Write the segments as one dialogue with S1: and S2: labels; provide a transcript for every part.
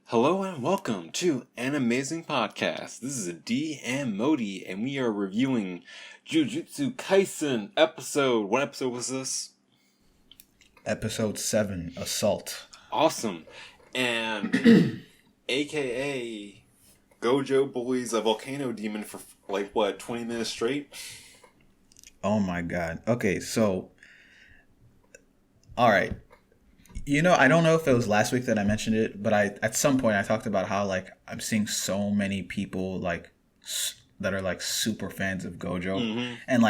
S1: Hello and welcome to an amazing podcast. This is D and Modi, and we are reviewing Jujutsu Kaisen episode. What episode was this?
S2: Episode 7, Assault.
S1: Awesome. And AKA Gojo bullies a volcano demon for 20 minutes straight?
S2: Oh my god. Okay, so alright. I don't know if it was last week that I mentioned it, but at some point I talked about how I'm seeing so many people that are super fans of Gojo, and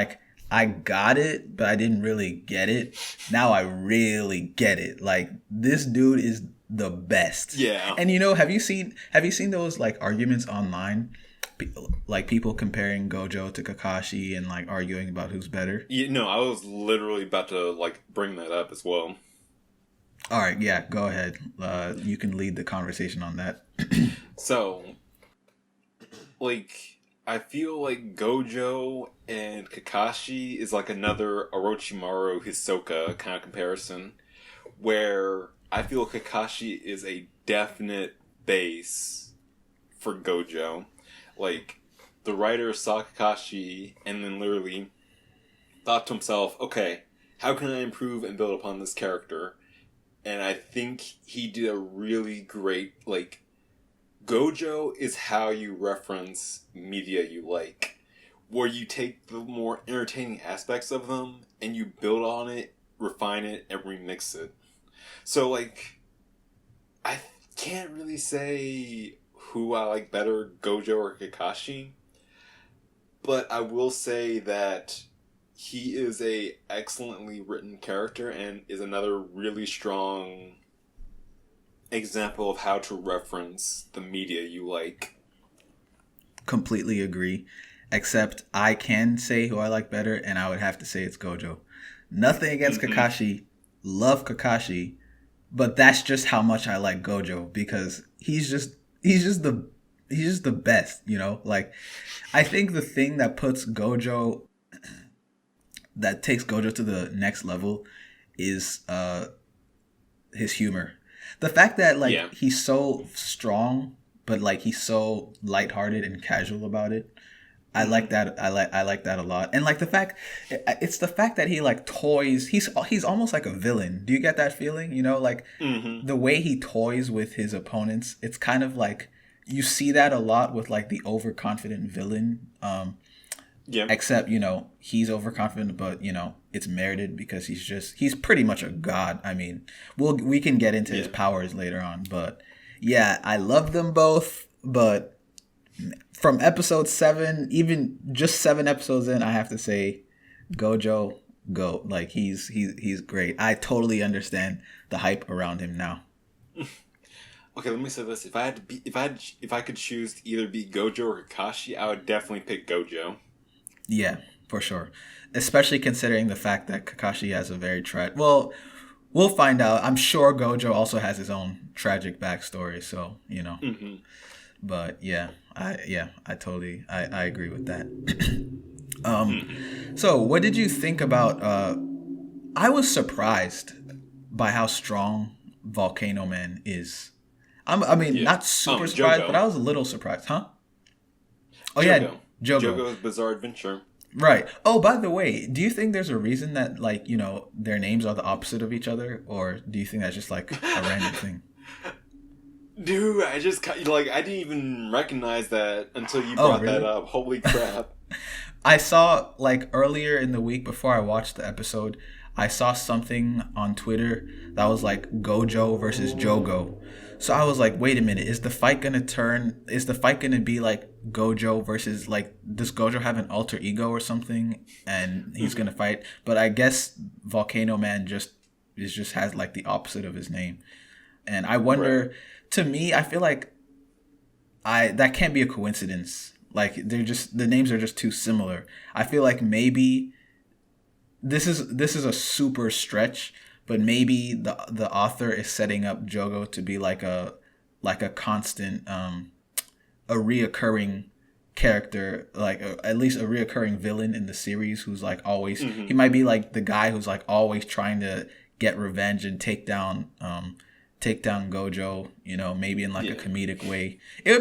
S2: I got it, but I didn't really get it. Now I really get it. This dude is the best.
S1: Yeah.
S2: And have you seen those arguments online? People comparing Gojo to Kakashi and arguing about who's better.
S1: I was literally about to bring that up as well.
S2: All right, yeah, go ahead. You can lead the conversation on that.
S1: So, I feel like Gojo and Kakashi is another Orochimaru Hisoka kind of comparison, where I feel Kakashi is a definite base for Gojo. The writer saw Kakashi and then literally thought to himself, okay, how can I improve and build upon this character? And I think he did a really great, Gojo is how you reference media you like. Where you take the more entertaining aspects of them and you build on it, refine it, and remix it. So, I can't really say who I like better, Gojo or Kakashi. But I will say that he is a excellently written character and is another really strong example of how to reference the media you like.
S2: Completely agree. Except I can say who I like better, and I would have to say it's Gojo. Nothing against Kakashi. Love Kakashi. But that's just how much I like Gojo, because he's just the best, I think the thing that puts Gojo that takes Gojo to the next level is his humor. The fact that he's so strong, but he's so lighthearted and casual about it. I like that. I like that a lot. And the fact that he toys. He's almost like a villain. Do you get that feeling? The way he toys with his opponents. It's kind of you see that a lot with the overconfident villain.
S1: Yeah.
S2: Except, he's overconfident, but, it's merited because he's pretty much a god. I mean, we can get into his powers later on, but yeah, I love them both. But from episode 7, even just 7 episodes in, I have to say Gojo, go. He's great. I totally understand the hype around him now.
S1: Okay, let me say this. If I could choose to either be Gojo or Kakashi, I would definitely pick Gojo.
S2: Yeah, for sure. Especially considering the fact that Kakashi has a very Well, we'll find out. I'm sure Gojo also has his own tragic backstory, so, But yeah, I totally I agree with that. So what did you think about I was surprised by how strong Volcano Man is. Not super surprised,
S1: Jogo.
S2: but I was a little surprised, huh? Oh
S1: Jogo.
S2: yeah, Jogo.
S1: Jogo's Bizarre Adventure.
S2: Right. Oh, by the way, do you think there's a reason that their names are the opposite of each other, or do you think that's just a random thing?
S1: Dude, I didn't even recognize that until you brought that up. Holy crap.
S2: I saw earlier in the week before I watched the episode, I saw something on Twitter that was Gojo versus Jogo. So I was wait a minute, is the fight gonna be Gojo versus does Gojo have an alter ego or something and he's gonna fight? But I guess Volcano Man just has the opposite of his name. And I wonder, right. To me, I feel that can't be a coincidence. The names are just too similar. I feel maybe this is a super stretch, but maybe the author is setting up Jogo to be a constant a reoccurring character, at least a reoccurring villain in the series who's always he might be the guy who's always trying to get revenge and take down take down Gojo, maybe in like a
S1: Yeah.
S2: comedic way.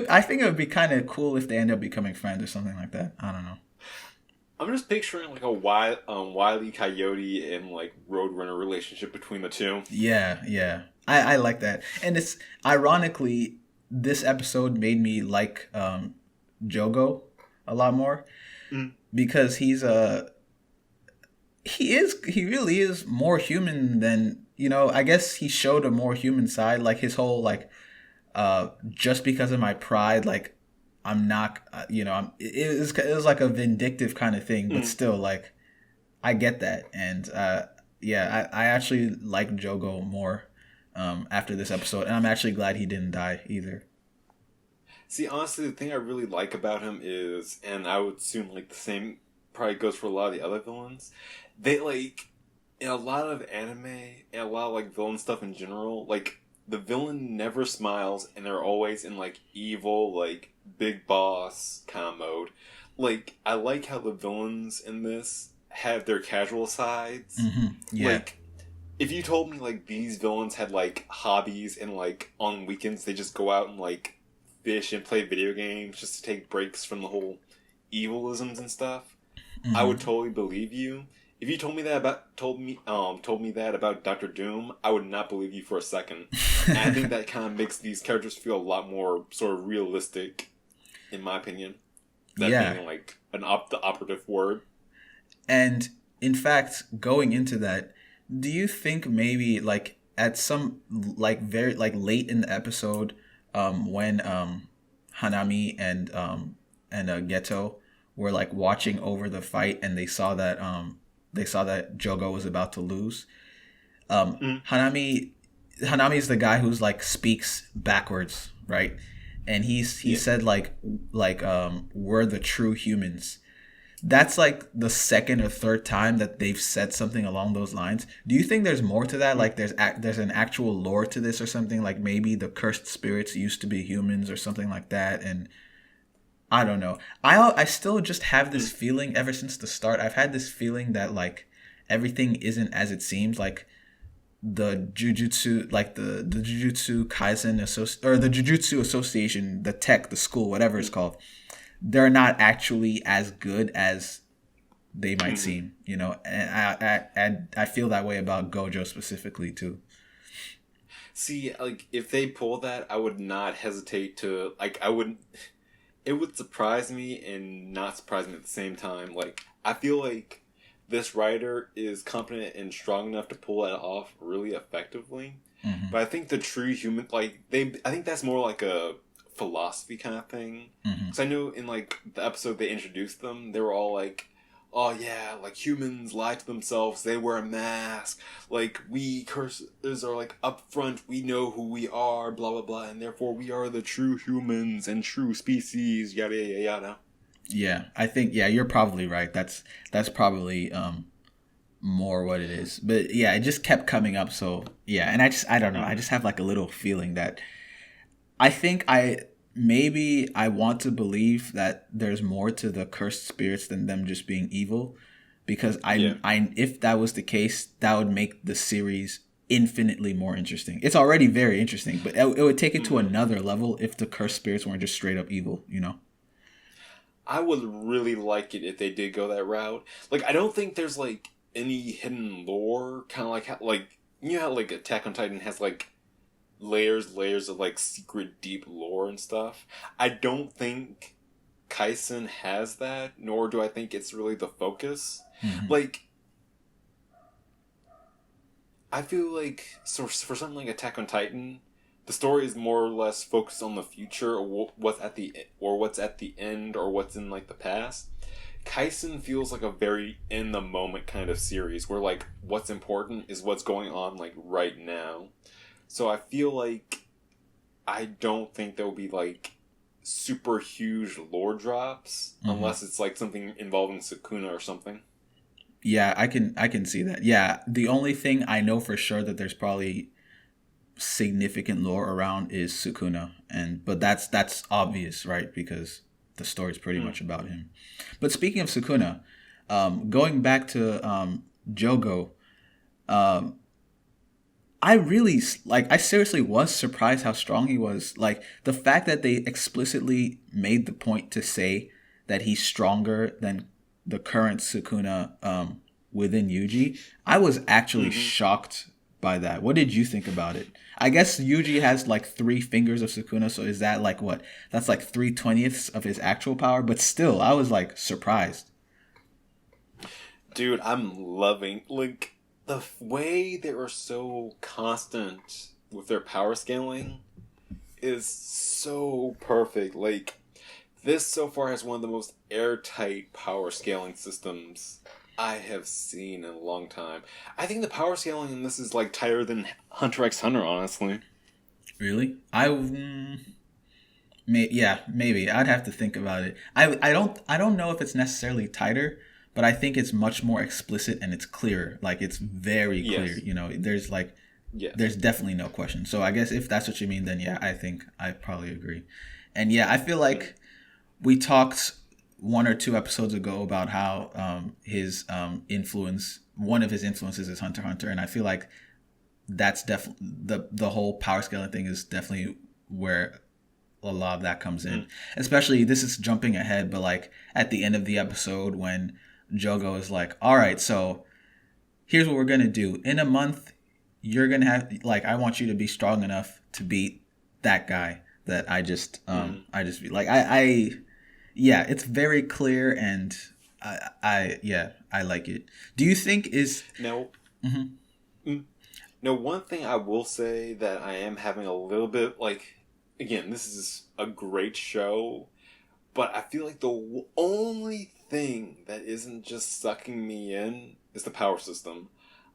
S2: I think it would be kind of cool if they end up becoming friends or something like that. I don't know.
S1: I'm just picturing like a Wile E. Coyote and like Roadrunner relationship between the two.
S2: Yeah, yeah. I like that. And it's ironically, this episode made me like Jogo a lot more
S1: Mm.
S2: because he really is more human than, I guess he showed a more human side, like his whole like just because of my pride, like I'm not, it was like a vindictive kind of thing, but
S1: Mm.
S2: still, like I get that, and yeah, I actually like Jogo more after this episode, and I'm actually glad he didn't die either.
S1: See, honestly, the thing I really like about him is, and I would assume like the same probably goes for a lot of the other villains. They like in a lot of anime and a lot of like villain stuff in general, like the villain never smiles and they're always in like evil, like big boss kind of mode. Like I like how the villains in this have their casual sides.
S2: Yeah.
S1: Like if you told me like these villains had like hobbies and like on weekends they just go out and like fish and play video games just to take breaks from the whole evilisms and stuff, I would totally believe you. If you told me that about Doctor Doom, I would not believe you for a second. And I think that kind of makes these characters feel a lot more sort of realistic, in my opinion. That
S2: Yeah.
S1: being like the operative word.
S2: And in fact, going into that, do you think maybe like at some like very like late in the episode, when Hanami and Geto were like watching over the fight and they saw that Jogo was about to lose. Hanami's the guy who's like speaks backwards, right? And he said like we're the true humans. That's like the second or third time that they've said something along those lines. Do you think there's more to that? Like there's an actual lore to this or something? Like maybe the cursed spirits used to be humans or something like that. And I don't know. I still just have this feeling ever since the start. I've had this feeling that like everything isn't as it seems. Like the Jujutsu, like the Jujutsu Kaisen or the Jujutsu Association, the school, whatever it's called, they're not actually as good as they might seem, and I feel that way about Gojo specifically too.
S1: See, like if they pull that, I would not hesitate to like. I wouldn't. It would surprise me and not surprise me at the same time. Like I feel like this writer is competent and strong enough to pull that off really effectively. But I think the true human, like I think that's more like a philosophy kind of thing. Because I know in like the episode they introduced them, they were all like, "Oh yeah, like humans lie to themselves. They wear a mask. Like we cursors are like upfront. We know who we are. Blah blah blah, and therefore we are the true humans and true species. Yada yada yada."
S2: Yeah, I think you're probably right. That's probably more what it is. But yeah, it just kept coming up. So yeah, and I don't know. I just have like a little feeling that I think maybe I want to believe that there's more to the cursed spirits than them just being evil, because I if that was the case, that would make the series infinitely more interesting. It's already very interesting, but it would take it to another level if the cursed spirits weren't just straight up evil,
S1: I would really like it if they did go that route. Like, I don't think there's like any hidden lore, kind of like how, like how like Attack on Titan has like layers of like secret deep lore and stuff. I don't think Kaisen has that, nor do I think it's really the focus. Like, I feel like for something like Attack on Titan, the story is more or less focused on the future, or what's at the end, or what's in like the past. Kaisen feels like a very in the moment kind of series where like what's important is what's going on like right now. So I feel like I don't think there will be like super huge lore drops unless it's like something involving Sukuna or something.
S2: Yeah, I can see that. Yeah, the only thing I know for sure that there's probably significant lore around is Sukuna, but that's obvious, right? Because the story's pretty much about him. But speaking of Sukuna, going back to Jogo, I really like. I seriously was surprised how strong he was. Like the fact that they explicitly made the point to say that he's stronger than the current Sukuna within Yuji. I was actually
S1: Hmm.
S2: shocked by that. What did you think about it? I guess Yuji has like 3 fingers of Sukuna, so is that like what? That's like 3/20ths of his actual power. But still, I was like surprised.
S1: Dude, I'm loving like the way they are so constant with their power scaling is so perfect. Like this so far has one of the most airtight power scaling systems I have seen in a long time. I think the power scaling in this is like tighter than Hunter x Hunter, honestly.
S2: Really? Yeah, maybe. I'd have to think about it. I don't know if it's necessarily tighter, but I think it's much more explicit and it's clearer. Like it's very clear.
S1: Yes.
S2: There's
S1: Yes.
S2: definitely no question. So I guess if that's what you mean, then yeah, I think I probably agree. And yeah, I feel like we talked 1 or 2 episodes ago about how his influence, one of his influences is Hunter x Hunter, and I feel like that's definitely the whole power scaling thing is definitely where a lot of that comes in. Especially, this is jumping ahead, but like at the end of the episode when Jogo is like, "All right, so here's what we're gonna do. In a month, you're gonna have like I want you to be strong enough to beat that guy that I just be like I yeah, it's very clear and I like it. Do you think is
S1: Now,
S2: mhm.
S1: mm, now one thing I will say that I am having a little bit like again, this is a great show, but I feel like the only thing that isn't just sucking me in is the power system.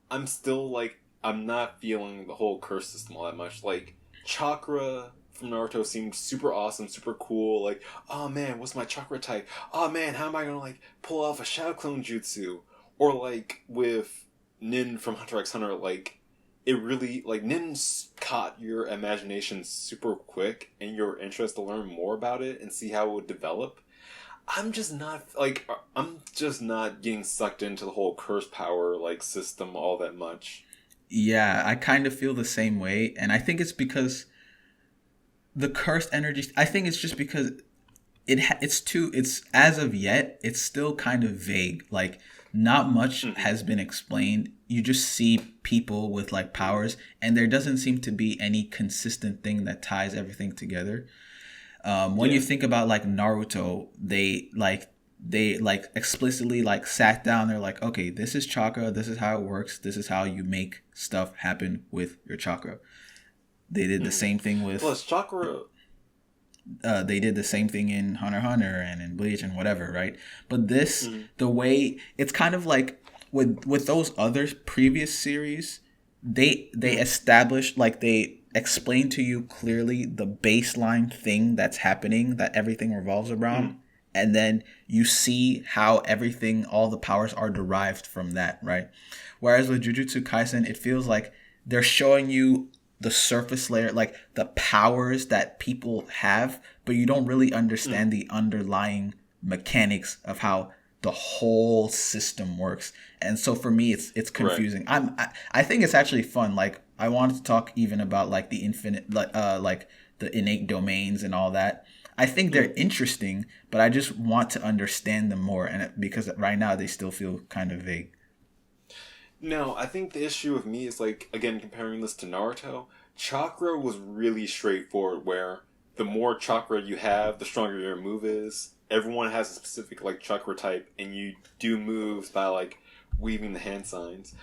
S1: I'm still like I'm not feeling the whole curse system all that much. Like chakra from Naruto seemed super awesome, super cool. Like, oh man, what's my chakra type? Oh man, how am I gonna like pull off a shadow clone jutsu? Or like with Nin from Hunter x Hunter, like it really like Nin's caught your imagination super quick and your interest to learn more about it and see how it would develop. I'm just not getting sucked into the whole curse power like system all that much.
S2: Yeah, I kind of feel the same way and I think it's because the cursed energy I think it's just because it's as of yet it's still kind of vague, like not much
S1: Hmm.
S2: has been explained. You just see people with like powers and there doesn't seem to be any consistent thing that ties everything together. When you
S1: Yeah.
S2: think about like Naruto, they like explicitly like sat down, they're like, okay, this is chakra, this is how it works, this is how you make stuff happen with your chakra. They did the
S1: Hmm.
S2: same thing with
S1: Plus, chakra.
S2: they did the same thing in Hunter x Hunter and in Bleach and whatever, right? But this,
S1: Mhm.
S2: the way it's kind of like with those other previous series, they
S1: Mhm.
S2: established like they explain to you clearly the baseline thing that's happening that everything revolves around,
S1: Mhm.
S2: and then you see how everything, all the powers are derived from that, right? Whereas with Jujutsu Kaisen, it feels like they're showing you the surface layer, like the powers that people have, but you don't really
S1: Mhm.
S2: understand the underlying mechanics of how the whole system works. And so for me, it's
S1: Right.
S2: confusing. I think it's actually fun. Like I wanted to talk even about like the infinite, like the innate domains and all that. I think they're
S1: Mhm.
S2: interesting, but I just want to understand them more, and because right now they still feel kind of vague.
S1: No, I think the issue with me is like again comparing this to Naruto. Chakra was really straightforward, where the more chakra you have, the stronger your move is. Everyone has a specific like chakra type, and you do moves by like weaving the hand signs.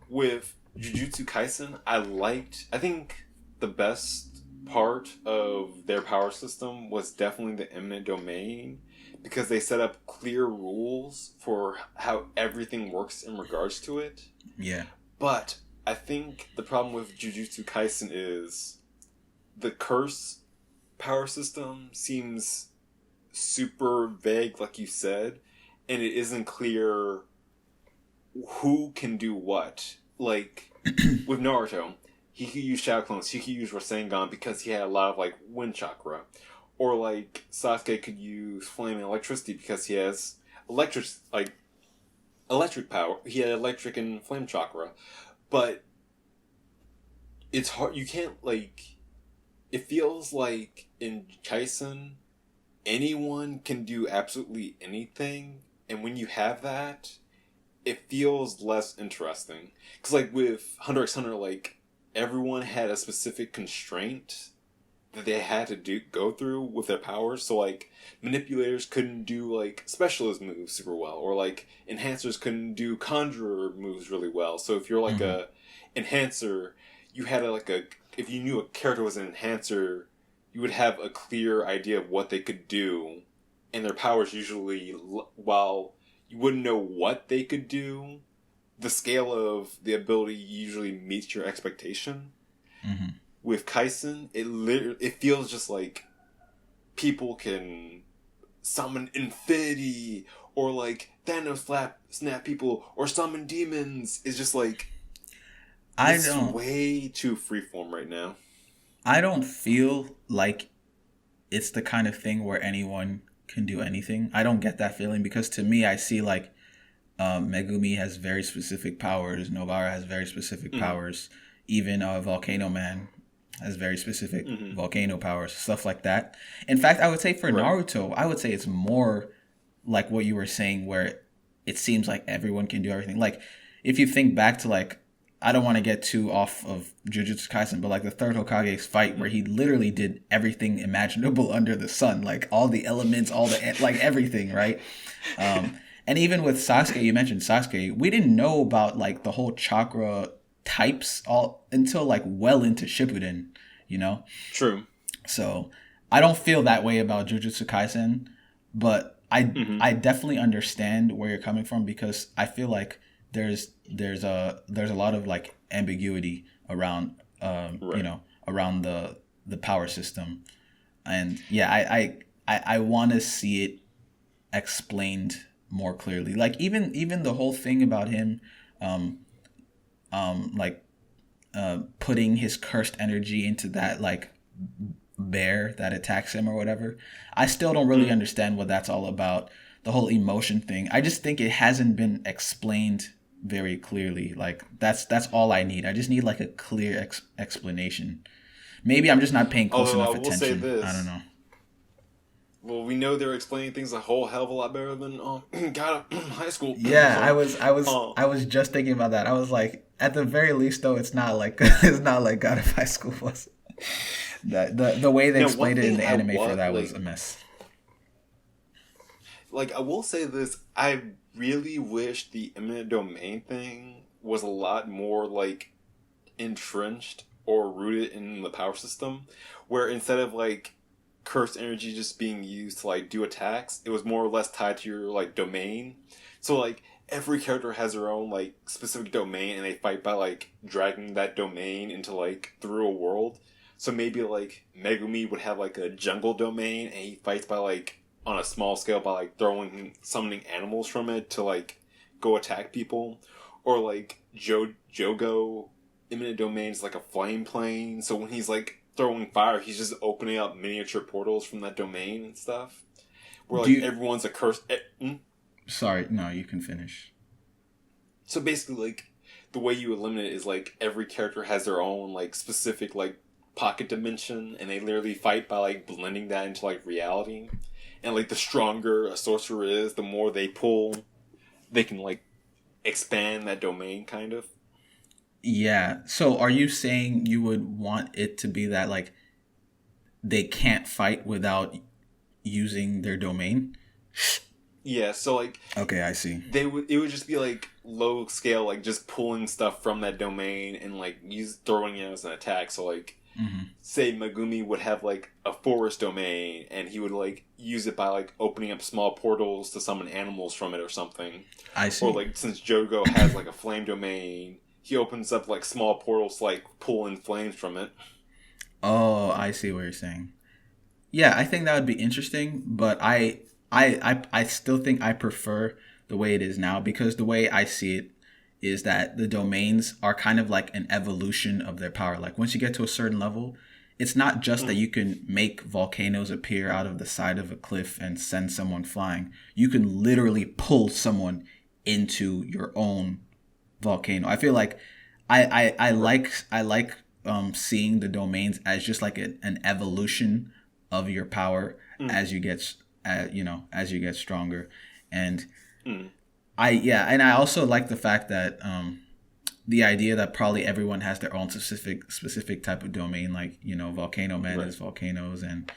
S1: With Jujutsu Kaisen, I think the best part of their power system was definitely the eminent domain because they set up clear rules for how everything works in regards to it.
S2: Yeah.
S1: But I think the problem with Jujutsu Kaisen is the curse power system seems super vague, like you said, and it isn't clear who can do what. Like with Naruto, he could use Shadow Clones, he could use Rasengan because he had a lot of like wind chakra, or like Sasuke could use flame and electricity because he has like electric power. He had electric and flame chakra, but it's hard. You can't like. It feels like in Kaisen, anyone can do absolutely anything, and when you have that, it feels less interesting. Because like with Hunter x Hunter, like everyone had a specific constraint that they had to go through with their powers. So like manipulators couldn't do like specialist moves super well, or like enhancers couldn't do conjurer moves really well. So if you're like
S2: Mm-hmm.
S1: a enhancer, you had a if you knew a character was an enhancer, you would have a clear idea of what they could do, and their powers usually, while you wouldn't know what they could do, the scale of the ability usually meets your expectation.
S2: Mm-hmm.
S1: With Kaisen, it feels just like people can summon infinity, or like Thanos snap people, or summon demons. It's just like
S2: I
S1: it's
S2: don't.
S1: way too freeform right now.
S2: I don't feel like it's the kind of thing where anyone can do anything. I don't get that feeling because to me, I see like Megumi has very specific powers. Novara has very specific
S1: Mm-hmm.
S2: powers. Even Volcano Man has very specific
S1: Mm-hmm.
S2: volcano powers, stuff like that. In fact, I would say for
S1: Right.
S2: Naruto, I would say it's more like what you were saying, where it seems like everyone can do everything. Like if you think back to like, I don't want to get too off of Jujutsu Kaisen, but like the third Hokage's fight,
S1: Mm-hmm.
S2: where he literally did everything imaginable under the sun, like all the elements, all the like everything, right? Um, and even with Sasuke, you mentioned Sasuke, we didn't know about like the whole chakra types all until like well into Shippuden, you know?
S1: True.
S2: So I don't feel that way about Jujutsu Kaisen, but
S1: Mm-hmm.
S2: I definitely understand where you're coming from because I feel like there's a lot of like ambiguity around
S1: Right.
S2: around the power system. And yeah, I want to see it explained more clearly. Like even the whole thing about him um like putting his cursed energy into that like bear that attacks him or whatever. I still don't really
S1: Mm-hmm.
S2: understand what that's all about. The whole emotion thing. I just think it hasn't been explained very clearly. Like that's all I need. I just need like a clear explanation. Maybe I'm just not paying close
S1: Although I
S2: enough
S1: will say
S2: attention. I don't
S1: this.
S2: know.
S1: Well, we know they're explaining things a whole hell of a lot better than God high school.
S2: Yeah,
S1: Sorry.
S2: I was just thinking about that. I was like, at the very least, though, it's not like it's not like God of High School was. The way they
S1: Now, one
S2: explained it in
S1: thing
S2: the
S1: I
S2: anime for
S1: want,
S2: that was a mess.
S1: like, I will say this: I really wish the eminent domain thing was a lot more like entrenched or rooted in the power system, where instead of like cursed energy just being used to like do attacks, it was more or less tied to your like domain. So like every character has their own like specific domain, and they fight by like dragging that domain into like the real world. So maybe like Megumi would have like a jungle domain, and he fights by like on a small scale by like throwing summoning animals from it to like go attack people, or like Jogo imminent domain is like a flame plane. So when he's like throwing fire, he's just opening up miniature portals from that domain and stuff. Where
S2: Do
S1: like
S2: you?
S1: everyone's a curse.
S2: Sorry, no, you can finish.
S1: So basically, like the way you eliminate it is like every character has their own like specific like pocket dimension, and they literally fight by like blending that into like reality. And like the stronger a sorcerer is, the more they pull, they can like expand that domain kind of.
S2: Yeah. So, are you saying you would want it to be that like they can't fight without using their domain?
S1: Yeah, so like
S2: Okay, I see.
S1: it would just be like low scale, like just pulling stuff from that domain and like throwing it as an attack. So like
S2: Hmm.
S1: say Megumi would have like a forest domain, and he would like use it by like opening up small portals to summon animals from it or something.
S2: I
S1: Or
S2: see.
S1: like since Jogo has like a flame domain, he opens up like small portals to like pull in flames from it.
S2: Oh, I see what you're saying. Yeah, I think that would be interesting, but I still think I prefer the way it is now because the way I see it is that the domains are kind of like an evolution of their power. Like once you get to a certain level, it's not just that
S1: Mm.
S2: you can make volcanoes appear out of the side of a cliff and send someone flying. You can literally pull someone into your own volcano. I feel like I
S1: Right.
S2: like seeing the domains as just like an evolution of your power as you get as you get stronger. And and I also like the fact that the idea that probably everyone has their own specific type of domain, like, you know, Volcano Man is volcanoes, and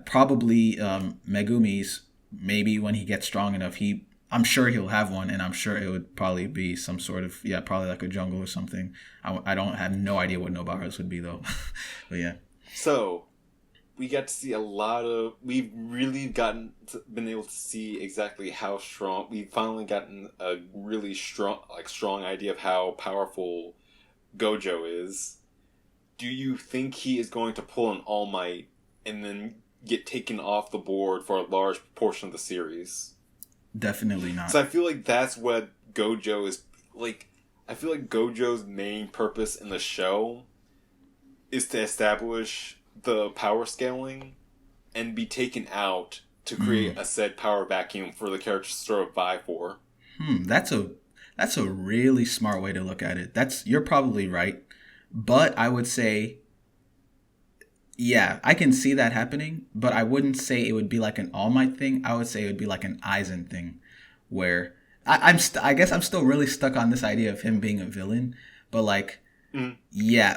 S2: probably Megumi's, maybe when he gets strong enough, I'm sure he'll have one, and I'm sure it would probably be some sort of, probably like a jungle or something. I don't have no idea what Nobaru's would be, though. But yeah.
S1: So, we got to see we've really been able to see exactly how strong, we've finally gotten a really strong idea of how powerful Gojo is. Do you think he is going to pull an All Might and then get taken off the board for a large portion of the series?
S2: Definitely not.
S1: So I feel like that's what Gojo is like. I feel like Gojo's main purpose in the show is to establish the power scaling and be taken out to create a said power vacuum for the characters to vie for.
S2: That's a really smart way to look at it. You're probably right, but I would say, I can see that happening, but I wouldn't say it would be like an All Might thing. I would say it would be like an Aizen thing, where I guess I'm still really stuck on this idea of him being a villain, but like,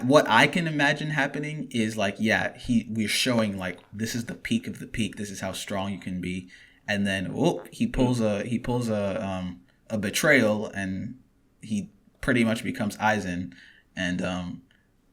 S2: what I can imagine happening is like, we're showing like, this is the peak of the peak. This is how strong you can be, and then he pulls a betrayal, and he pretty much becomes Aizen, and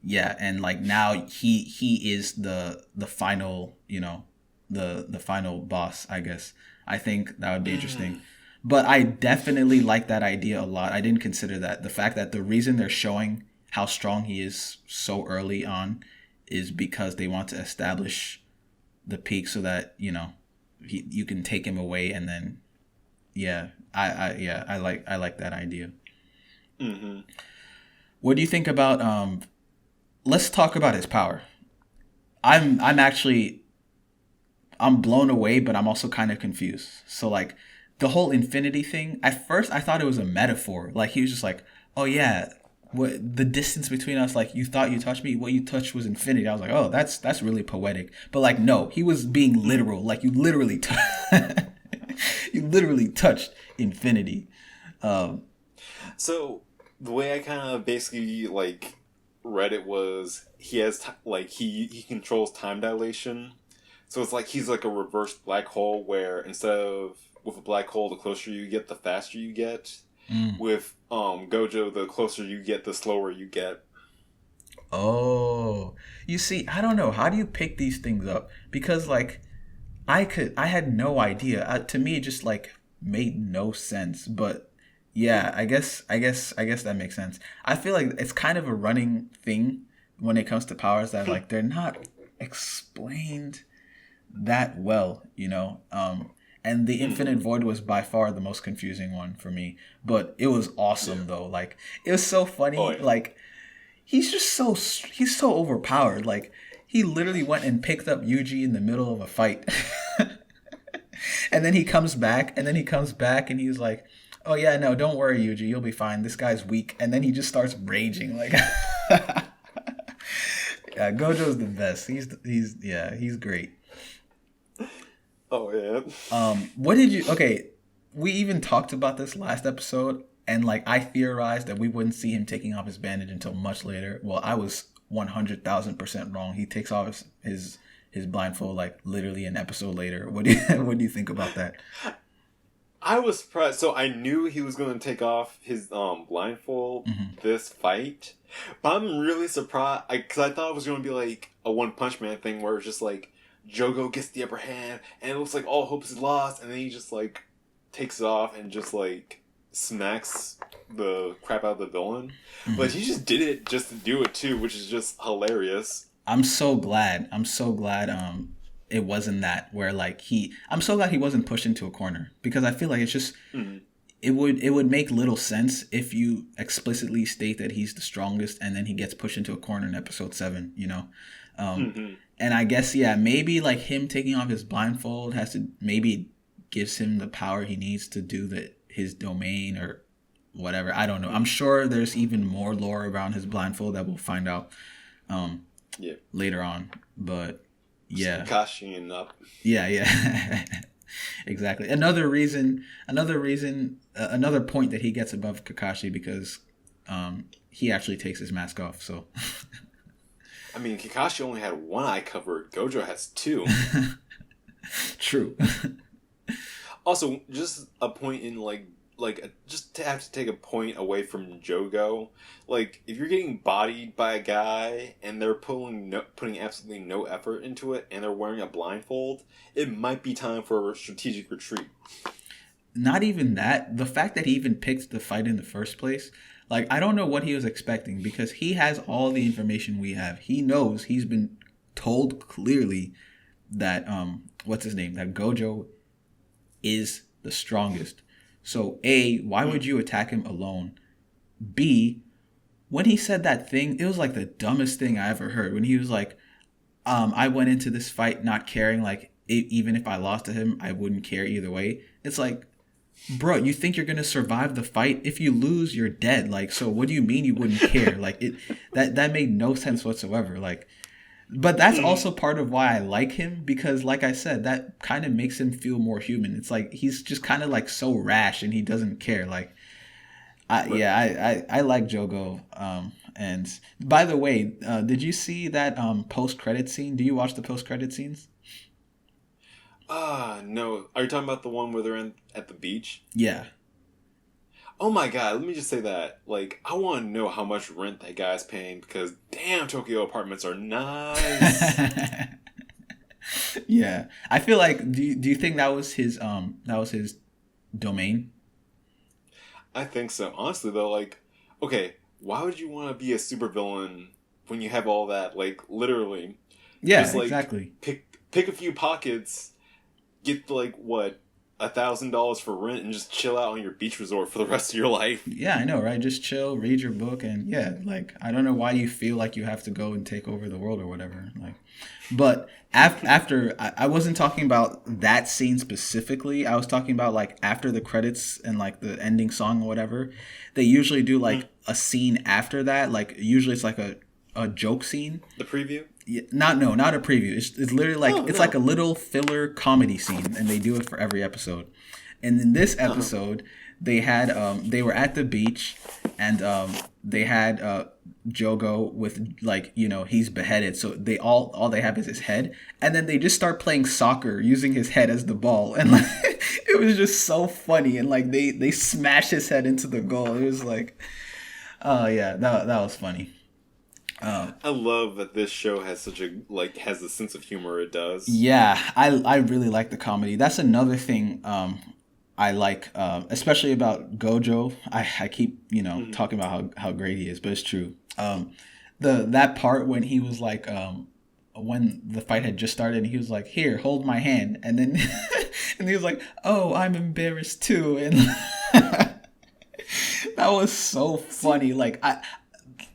S2: and like now he is the final, you know, the final boss, I guess. I think that would be interesting. But I definitely like that idea a lot. I didn't consider that. The fact that the reason they're showing how strong he is so early on is because they want to establish the peak, so that, you know, you can take him away, and then I like that idea. What do you think about let's talk about his power. I'm blown away, but I'm also kind of confused. So like, the whole infinity thing, at first I thought it was a metaphor. Like, he was just like, oh yeah, what the distance between us, like, you thought you touched me, what you touched was infinity. I was like, oh, that's really poetic. But like, no, he was being literal. Like, you literally touched infinity.
S1: So the way I kind of basically like read it was, he has he controls time dilation. So it's like he's like a reverse black hole, where instead of with a black hole, the closer you get, the faster you get. With Gojo, the closer you get, the slower you get.
S2: Oh, you see, I don't know. How do you pick these things up? Because like, I had no idea. To me, it just like made no sense. But yeah, I guess that makes sense. I feel like it's kind of a running thing when it comes to powers, that like, they're not explained that well, you know. And the Infinite Void was by far the most confusing one for me, but it was awesome though. Like, it was so funny. Like, he's so overpowered. Like, he literally went and picked up Yuji in the middle of a fight, and then he comes back, and he's like, oh yeah, no, don't worry, Yuji, you'll be fine. This guy's weak, and then he just starts raging like. Yeah, Gojo's the best. He's great.
S1: Oh yeah.
S2: What did you? Okay, we even talked about this last episode, and like, I theorized that we wouldn't see him taking off his bandage until much later. Well, I was 100,000% wrong. He takes off his blindfold like literally an episode later. What do you think about that?
S1: I was surprised. So I knew he was going to take off his blindfold this fight, but I'm really surprised because I thought it was going to be like a One Punch Man thing, where it's just like Jogo gets the upper hand and it looks like all hope is lost, and then he just like takes it off and just like smacks the crap out of the villain. But he just did it just to do it too, which is just hilarious.
S2: I'm so glad it wasn't that, where like I'm so glad he wasn't pushed into a corner, because I feel like it's just it would make little sense if you explicitly state that he's the strongest and then he gets pushed into a corner in episode 7, you know. And I guess, maybe like him taking off his blindfold maybe gives him the power he needs to do his domain, or whatever. I don't know. I'm sure there's even more lore around his blindfold that we'll find out later on. But yeah,
S1: Kakashi and up.
S2: yeah. Exactly. Another point that he gets above Kakashi because he actually takes his mask off. So,
S1: I mean, Kakashi only had one eye covered. Gojo has two.
S2: True.
S1: Also, just a point in just to have to take a point away from Jogo. Like, if you're getting bodied by a guy and they're putting absolutely no effort into it and they're wearing a blindfold, it might be time for a strategic retreat.
S2: Not even that. The fact that he even picked the fight in the first place, like, I don't know what he was expecting because he has all the information we have. He knows, he's been told clearly that, what's his name? That Gojo is the strongest. So A, why would you attack him alone? B, when he said that thing, it was like the dumbest thing I ever heard. When he was like, I went into this fight not caring, like, even if I lost to him, I wouldn't care either way. It's like, bro, you think you're gonna survive the fight? If you lose, you're dead. Like, so what do you mean you wouldn't care? Like, that made no sense whatsoever. Like, but that's also part of why I like him because, like I said, that kind of makes him feel more human. It's like he's just kind of like so rash and he doesn't care. Like, I like Jogo. And by the way, did you see that post credit scene? Do you watch the post credit scenes?
S1: No. Are you talking about the one where they're at the beach?
S2: Yeah.
S1: Oh my god, let me just say that. Like, I want to know how much rent that guy's paying because damn, Tokyo apartments are nice.
S2: Yeah. I feel like do you think that was his domain?
S1: I think so. Honestly though, like, okay, why would you want to be a supervillain when you have all that? Like, literally.
S2: Yeah,
S1: just, like,
S2: exactly.
S1: Pick a few pockets, get like what, $1,000 for rent and just chill out on your beach resort for the rest of your life.
S2: Yeah, I know, right? Just chill, read your book, and yeah, like I don't know why you feel like you have to go and take over the world or whatever. Like, but after I wasn't talking about that scene specifically. I was talking about like after the credits and like the ending song or whatever. They usually do like a scene after that. Like usually it's like a joke scene.
S1: The preview.
S2: Yeah, not a preview. It's literally like it's like a little filler comedy scene, and they do it for every episode. And in this episode, they had they were at the beach, and they had Jogo with like he's beheaded, so they all they have is his head, and then they just start playing soccer using his head as the ball, and like it was just so funny, and like they smash his head into the goal. It was like, oh yeah, that was funny.
S1: I love that this show has has the sense of humor it does.
S2: Yeah, I really like the comedy. That's another thing I like, especially about Gojo. I keep talking about how great he is, but it's true. That part when he was like when the fight had just started and he was like, "Here, hold my hand," and then and he was like, "Oh, I'm embarrassed too," and that was so funny. Like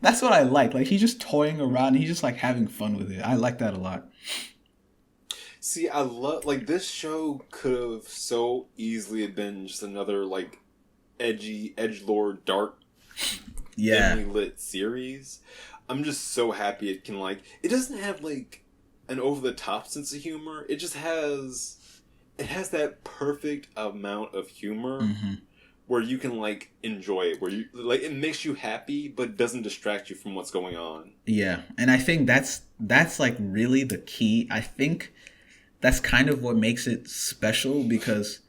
S2: that's what I like. Like he's just toying around. And he's just like having fun with it. I like that a lot.
S1: See, I love this show could have so easily have been just another like edgy, edgelord, dark, dimly lit series. I'm just so happy it can it doesn't have like an over the top sense of humor. It just has that perfect amount of humor. Mm-hmm. Where you can enjoy it, where you it makes you happy, but doesn't distract you from what's going on.
S2: Yeah, and I think that's really the key. I think that's kind of what makes it special because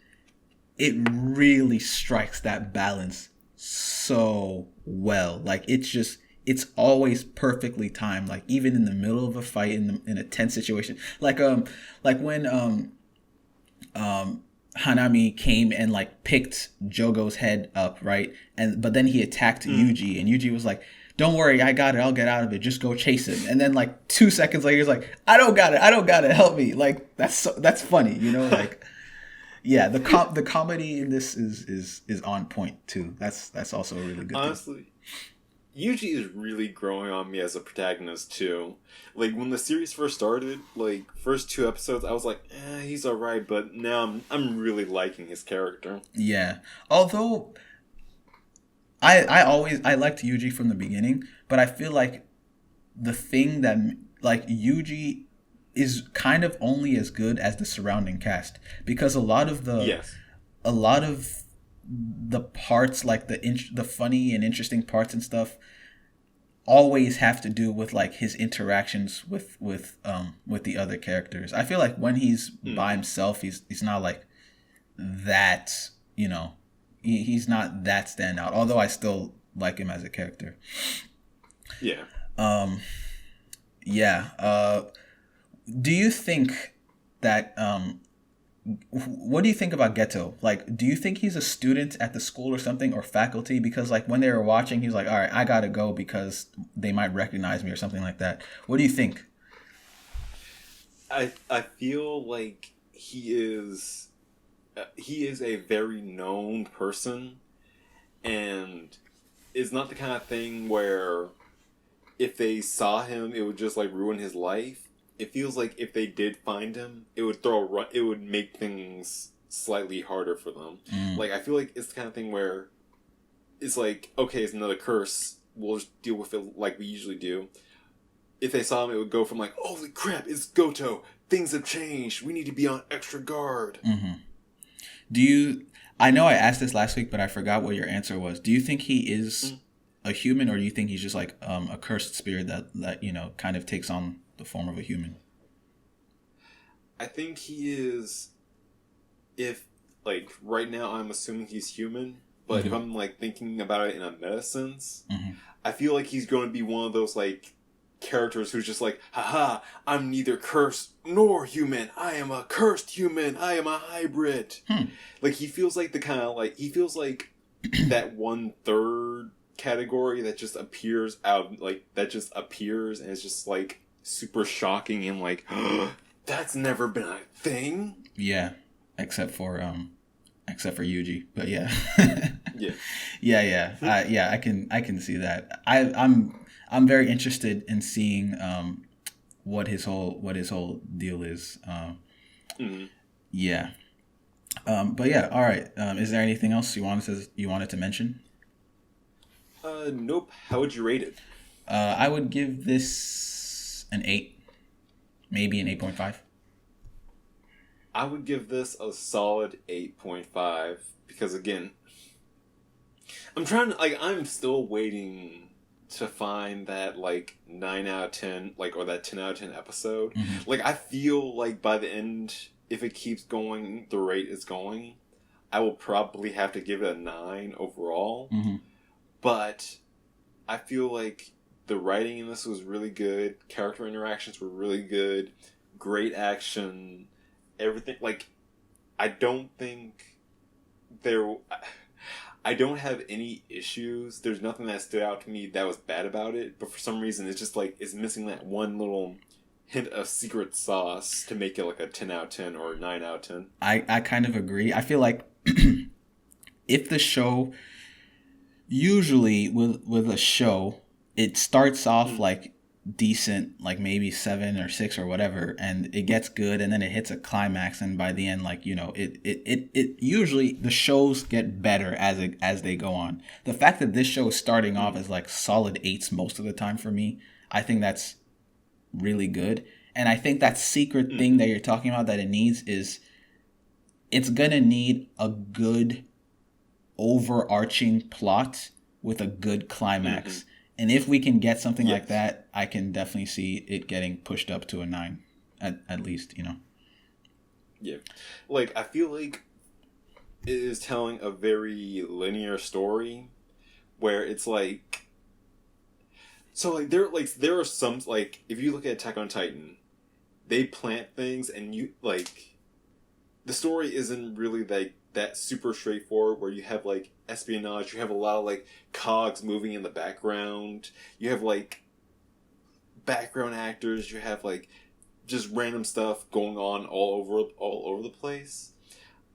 S2: it really strikes that balance so well. Like it's always perfectly timed. Like even in the middle of a fight in a tense situation, like when Hanami came and picked Jogo's head up, right? But then he attacked Yuji, and Yuji was like, "Don't worry, I got it. I'll get out of it. Just go chase him." And then 2 seconds later, he's like, "I don't got it. Help me!" Like that's funny, Yeah, the comedy in this is on point too. That's also a really good
S1: honestly thing. Yuji is really growing on me as a protagonist too. When the series first started, first 2 episodes, I was like, he's alright, but now I'm really liking his character.
S2: Yeah. Although I liked Yuji from the beginning, but I feel like the thing that like Yuji is kind of only as good as the surrounding cast, because
S1: Yes.
S2: a lot of the parts, like the funny and interesting parts and stuff, always have to do with like his interactions with the other characters. I feel like when he's by
S1: Mm-hmm.
S2: himself, he's not like that, you know, he's not that standout. Although I still like him as a character.
S1: Yeah.
S2: Um, yeah. Do you think that what do you think about Ghetto? Like, do you think he's a student at the school or something, or faculty? Because like when they were watching, he was like, "All right, I gotta go because they might recognize me or something like that." What do you think?
S1: I feel like he is a very known person, and it's not the kind of thing where if they saw him, it would just like ruin his life. It feels like if they did find him, it would make things slightly harder for them.
S2: Mm,
S1: Like I feel like it's the kind of thing where it's like, okay, it's another curse. We'll just deal with it like we usually do. If they saw him, it would go from like, holy crap, it's Goto. Things have changed. We need to be on extra guard.
S2: hmm Do you? I know I asked this last week, but I forgot what your answer was. Do you think he is
S1: Mm.
S2: a human, or do you think he's just like a cursed spirit that you know kind of takes on the form of a human?
S1: I think he is. If like right now, I'm assuming he's human. But if
S2: Hmm.
S1: I'm like thinking about it in a meta sense,
S2: Hmm.
S1: I feel like he's going to be one of those like characters who's just like, haha, I'm neither cursed nor human. I am a cursed human. I am a hybrid.
S2: Hmm.
S1: Like he feels like the kind of like he feels like that 1/3 category that just appears out like that just appears and it's just like super shocking and like that's never been a thing.
S2: Yeah, except for Yuji, but yeah.
S1: Yeah.
S2: Yeah, yeah, yeah. I can see that. I'm very interested in seeing what his whole deal is.
S1: Mm-hmm.
S2: Yeah. But yeah. All right. Is there anything else you wanted to mention?
S1: Nope. How would you rate it?
S2: I would give this an 8, maybe an 8.5.
S1: I would give this a solid 8.5 because again, I'm trying to like I'm still waiting to find that like 9 out of 10 like or that 10 out of 10 episode.
S2: Hmm.
S1: Like I feel like by the end if it keeps going the rate it's going, I will probably have to give it a 9 overall.
S2: Hmm.
S1: But I feel like the writing in this was really good, character interactions were really good, great action, everything like I don't think there I don't have any issues. There's nothing that stood out to me that was bad about it, but for some reason it's just like it's missing that one little hint of secret sauce to make it like a 10 out of 10 or a 9 out of 10.
S2: I kind of agree. I feel like if the show usually with a show, it starts off
S1: Mm.
S2: like decent, like maybe 7 or 6 or whatever, and it gets good, and then it hits a climax, and by the end, like, you know, it usually the shows get better as they go on. The fact that this show is starting off as like solid 8s most of the time for me, I think that's really good. And I think that secret thing
S1: Mm-hmm.
S2: that you're talking about that it needs is it's gonna need a good overarching plot with a good
S1: Mm-hmm.
S2: climax. And if we can get something like
S1: Yes.
S2: that, I can definitely see it getting pushed up to a 9 at least, you know.
S1: Yeah. Like I feel like it is telling a very linear story where it's like so like there are some like if you look at Attack on Titan, they plant things and you like the story isn't really like that super straightforward where you have like espionage, you have a lot of like cogs moving in the background, you have like background actors, you have like just random stuff going on all over the place.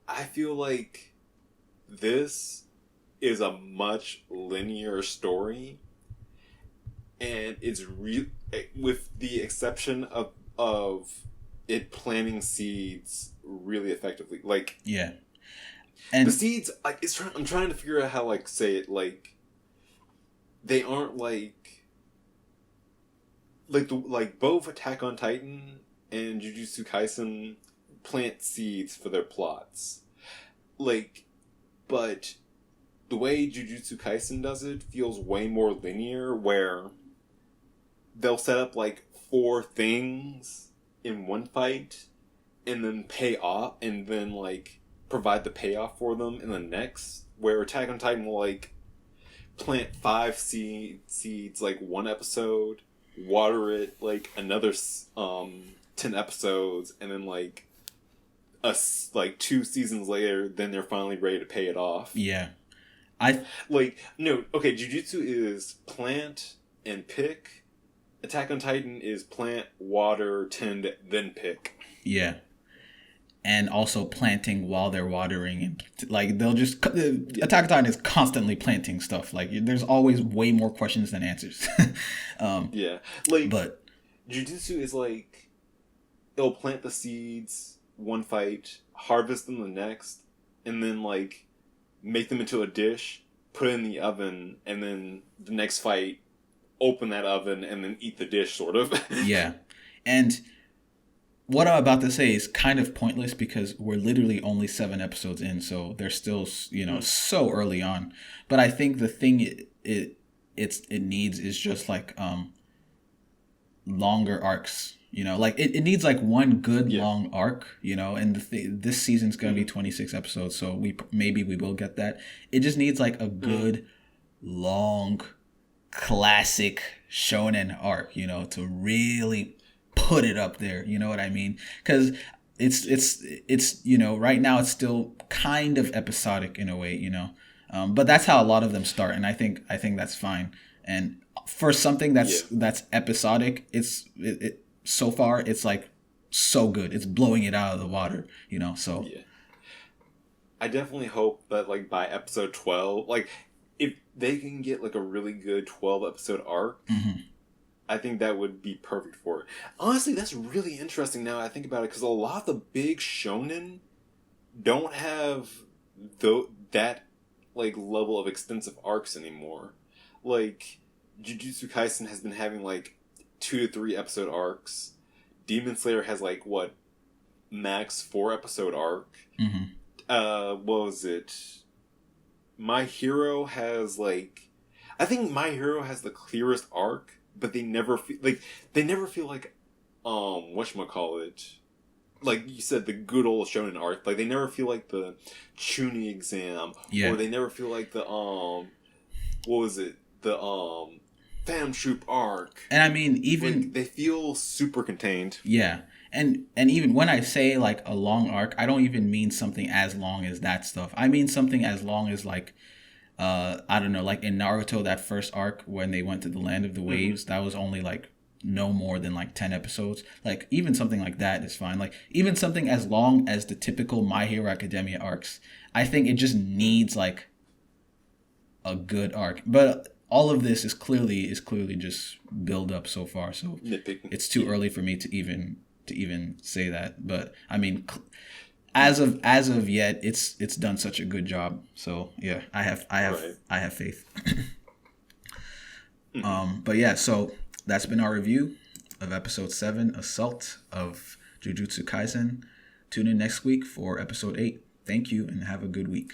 S1: I feel like this is a much linear story and it's real with the exception of it planting seeds really effectively. Like
S2: Yeah.
S1: the
S2: And
S1: seeds, like I'm trying to figure out how like say it like they aren't like both Attack on Titan and Jujutsu Kaisen plant seeds for their plots. Like, but the way Jujutsu Kaisen does it feels way more linear, where they'll set up like 4 things in one fight and then pay off, and then like provide the payoff for them in the next, where Attack on Titan will like plant 5 seeds like one episode, water it like another 10 episodes, and then like like 2 seasons later, then they're finally ready to pay it off.
S2: Yeah.
S1: Jujutsu is plant and pick. Attack on Titan is plant, water, tend, then pick.
S2: Yeah. And also planting while they're watering, and like they'll just Attack on Titan is constantly planting stuff. Like there's always way more questions than answers.
S1: Yeah, like
S2: but
S1: Jujutsu is like it'll plant the seeds one fight, harvest them the next, and then like make them into a dish, put it in the oven, and then the next fight open that oven and then eat the dish, sort of.
S2: Yeah, and what I'm about to say is kind of pointless because we're literally only 7 episodes in, so they're still, so early on. But I think the thing it needs is just like longer arcs. Like it needs like one good long arc. And this season's gonna be 26 episodes, so maybe we will get that. It just needs like a good long classic shonen arc. To really put it up there, you know what I mean? Because it's right now it's still kind of episodic in a way, but that's how a lot of them start, and I think that's fine. And for something that's episodic, it so far it's like so good, it's blowing it out of the water, so
S1: yeah. I definitely hope that like by episode 12, like if they can get like a really good 12 episode arc, I think that would be perfect for it. Honestly, that's really interesting now I think about it, because a lot of the big shonen don't have that like level of extensive arcs anymore. Like Jujutsu Kaisen has been having like 2 to 3 episode arcs. Demon Slayer has like max 4 episode arc. What was it? My Hero has like, I think My Hero has the clearest arc, but they never feel like whatchamacallit, like you said, the good old shonen arc. Like they never feel like the Chunin exam, or they never feel like the what was it, the Phantom Troop arc.
S2: And I mean, even
S1: like, they feel super contained.
S2: Yeah. And even when I say like a long arc, I don't even mean something as long as that stuff. I mean something as long as like I don't know, like in Naruto, that first arc when they went to the land of the waves, that was only like no more than like 10 episodes. Like even something like that is fine. Like even something as long as the typical My Hero Academia arcs, I think it just needs like a good arc. But all of this is clearly just build up so far. So it's too early for me to even say that. But I mean, as of yet, it's done such a good job. So yeah, I have faith. But yeah, so that's been our review of episode 7, Assault of Jujutsu Kaisen. Tune in next week for episode 8. Thank you and have a good week.